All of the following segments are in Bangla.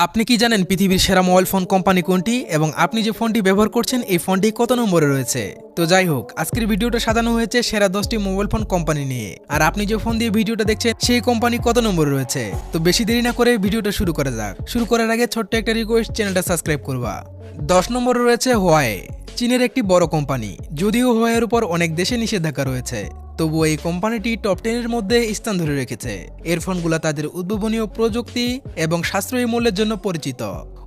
আপনি কি জানেন পৃথিবীর সেরা মোবাইল ফোন কোম্পানি কোনটি এবং আপনি যে ফোনটি ব্যবহার করছেন এই ফোনটি কত নম্বরে রয়েছে? তো যাই হোক, আজকের ভিডিওটা সাজানো হয়েছে সেরা 10টি মোবাইল ফোন কোম্পানি নিয়ে। আর আপনি যে ফোন দিয়ে ভিডিওটা দেখছেন সেই কোম্পানি কত নম্বরে রয়েছে। তো বেশি দেরি না করে ভিডিওটা শুরু করা যাক। শুরু করার আগে ছোট্ট একটা রিকোয়েস্ট, চ্যানেলটা সাবস্ক্রাইব করবা। 10 নম্বরে রয়েছে হুয়াওয়ে, চীনের একটি বড় কোম্পানি। যদিও হুয়াওয়ের উপর অনেক দেশে নিষেধাজ্ঞা রয়েছে, তবুও এই কোম্পানিটি টপ 10 এর মধ্যে স্থান ধরে রেখেছে। এর ফোনগুলো তাদের উদ্ভাবনীয় প্রযুক্তি এবং সাশ্রয়ী মূল্যের জন্য পরিচিত।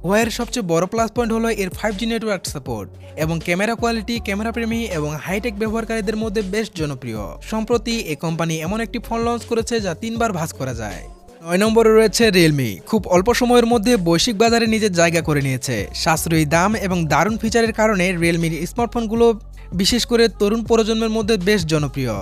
হুয়াওয়ের সবচেয়ে বড় প্লাস পয়েন্ট হলো এর 5G নেটওয়ার্ক সাপোর্ট এবং ক্যামেরা কোয়ালিটি ক্যামেরা প্রেমী এবং হাইটেক ব্যবহারকারীদের মধ্যে বেশ জনপ্রিয়। সম্প্রতি এই কোম্পানি এমন একটি ফোন লঞ্চ করেছে যা 3বার ভাঁজ করা যায়। 9 নম্বরে রয়েছে রিয়েলমি। খুব অল্প সময়ের মধ্যে বৈশ্বিক বাজারে নিজের জায়গা করে নিয়েছে। সাশ্রয়ী দাম এবং দারুণ ফিচারের কারণে রিয়েলমির স্মার্টফোনগুলো বিশেষ করে তরুণ প্রজন্মের মধ্যে বেশ জনপ্রিয়।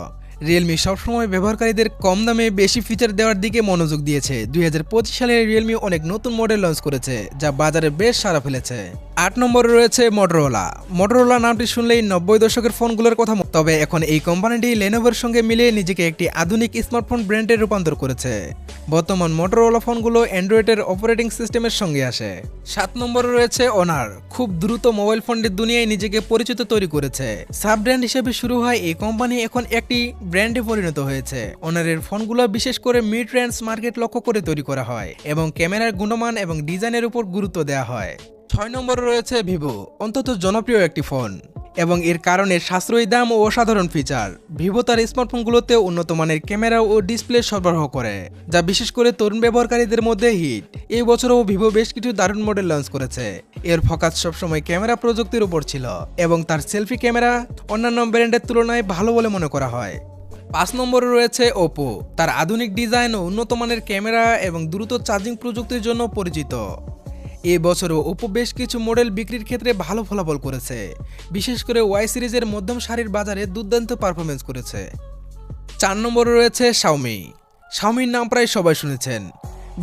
রিয়েলমি সবসময় ব্যবহারকারীদের কম দামে বেশি ফিচার দেওয়ার দিকে মনোযোগ দিয়েছে। 2025 সালে রিয়েলমি অনেক নতুন মডেল লঞ্চ করেছে যা বাজারে বেশ সাড়া ফেলেছে। 8 নম্বরে রয়েছে মোটরোলা। মোটরোলা নামটি শুনলেই 90 দশকের ফোনগুলোর কথা, তবে এখন এই কোম্পানিটি লেনোভোর সঙ্গে মিলিয়ে নিজেকে একটি আধুনিক স্মার্টফোন ব্র্যান্ডে রূপান্তর করেছে। বর্তমান মোটরোলা ফোনগুলো অ্যান্ড্রয়েডের অপারেটিং সিস্টেমের সঙ্গে আসে। 7 নম্বরে রয়েছে অনার। খুব দ্রুত মোবাইল ফোনের দুনিয়ায় নিজেকে পরিচিত তৈরি করেছে। সাব ব্র্যান্ড হিসেবে শুরু হয় এই কোম্পানি এখন একটি ব্র্যান্ডে পরিণত হয়েছে। অনারের ফোনগুলো বিশেষ করে মিড রেঞ্জ মার্কেট লক্ষ্য করে তৈরি করা হয় এবং ক্যামেরার গুণমান এবং ডিজাইনের উপর গুরুত্ব দেওয়া হয়। 6 নম্বরে রয়েছে ভিভো, অন্তত জনপ্রিয় একটি ফোন এবং এর কারণে সাশ্রয়ী দাম ও অসাধারণ ফিচার। ভিভো তার স্মার্টফোনগুলোতে উন্নত মানের ক্যামেরা ও ডিসপ্লে সরবরাহ করে, যা বিশেষ করে তরুণ ব্যবহারকারীদের মধ্যে হিট। এই বছরও ভিভো বেশ কিছু দারুণ মডেল লঞ্চ করেছে। এর ফোকাস সবসময় ক্যামেরা প্রযুক্তির উপর ছিল এবং তার সেলফি ক্যামেরা অন্যান্য ব্র্যান্ডের তুলনায় ভালো বলে মনে করা হয়। 5 নম্বরে রয়েছে ওপো। তার আধুনিক ডিজাইন ও উন্নত মানের ক্যামেরা এবং দ্রুত চার্জিং প্রযুক্তির জন্য পরিচিত। এ বছরও ওপো বেশ কিছু মডেল বিক্রির ক্ষেত্রে ভালো ফলাফল করেছে, বিশেষ করে ওয়াই সিরিজের মধ্যম সারির বাজারে দুর্দান্ত পারফরমেন্স করেছে। 4 নম্বরে রয়েছে শাওমি। শাওমির নাম প্রায় সবাই শুনেছেন,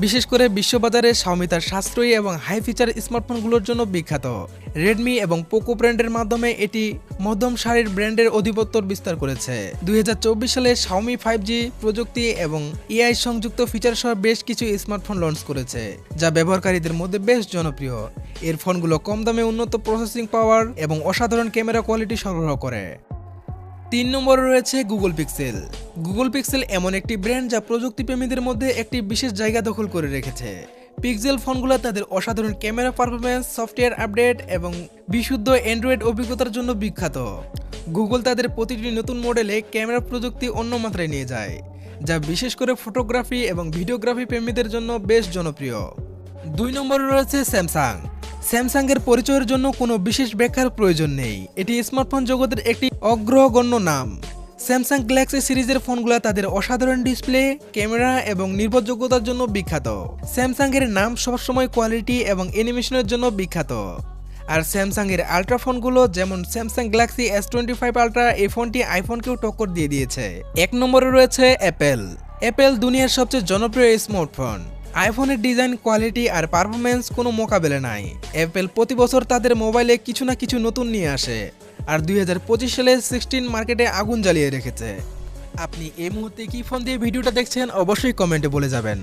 বিশেষ করে বিশ্ববাজারে শাওমি তার সাশ্রয়ী এবং হাই ফিচার স্মার্টফোনগুলোর জন্য বিখ্যাত। রেডমি এবং পোকো ব্র্যান্ডের মাধ্যমে এটি মধ্যম সারির ব্র্যান্ডের আধিপত্য বিস্তার করেছে। 2024 সালে শাওমি 5G প্রযুক্তি এবং এআই সংযুক্ত ফিচার সহ বেশ কিছু স্মার্টফোন লঞ্চ করেছে, যা ব্যবহারকারীদের মধ্যে বেশ জনপ্রিয়। এর ফোনগুলো কম দামে উন্নত প্রসেসিং পাওয়ার এবং অসাধারণ ক্যামেরা কোয়ালিটি সরবরাহ করে। 3 নম্বরে রয়েছে গুগল পিক্সেল। গুগল পিক্সেল এমন একটি ব্র্যান্ড যা প্রযুক্তিপ্রেমীদের মধ্যে একটি বিশেষ জায়গা দখল করে রেখেছে। পিক্সেল ফোনগুলো তাদের অসাধারণ ক্যামেরা পারফরমেন্স, সফটওয়্যার আপডেট এবং বিশুদ্ধ অ্যান্ড্রয়েড অভিজ্ঞতার জন্য বিখ্যাত। গুগল তাদের প্রতিটি নতুন মডেলে ক্যামেরা প্রযুক্তি অন্য মাত্রায় নিয়ে যায়, যা বিশেষ করে ফটোগ্রাফি এবং ভিডিওগ্রাফি প্রেমীদের জন্য বেশ জনপ্রিয়। 2 নম্বরে রয়েছে স্যামসাং। স্যামসাংয়ের পরিচয়ের জন্য কোনো বিশেষ ব্যাখ্যার প্রয়োজন নেই, এটি স্মার্টফোন জগতের একটি অগ্রগণ্য নাম। স্যামসাং গ্যালাক্সি সিরিজের ফোনগুলো তাদের অসাধারণ ডিসপ্লে, ক্যামেরা এবং নির্ভরযোগ্যতার জন্য বিখ্যাত। স্যামসাংয়ের নাম সবসময় কোয়ালিটি এবং অ্যানিমেশনের জন্য বিখ্যাত। আর স্যামসাংয়ের আলট্রা ফোনগুলো যেমন স্যামসাং গ্যালাক্সি S25 আলট্রা, এই ফোনটি আইফোনকেও টক্কর দিয়ে দিয়েছে। 1 নম্বরে রয়েছে অ্যাপেল। অ্যাপেল দুনিয়ার সবচেয়ে জনপ্রিয় স্মার্টফোন। আইফোনের ডিজাইন, কোয়ালিটি আর পারফরমেন্স কোনো মোকাবেলা নাই। অ্যাপেল প্রতি বছর তাদের মোবাইলে কিছু না কিছু নতুন নিয়ে আসে, আর 2025 সালে 16 মার্কেটে আগুন জ্বালিয়ে রেখেছে। আপনি এই মুহূর্তে কি ফোন দিয়ে ভিডিওটা দেখছেন অবশ্যই কমেন্টে বলে যাবেন।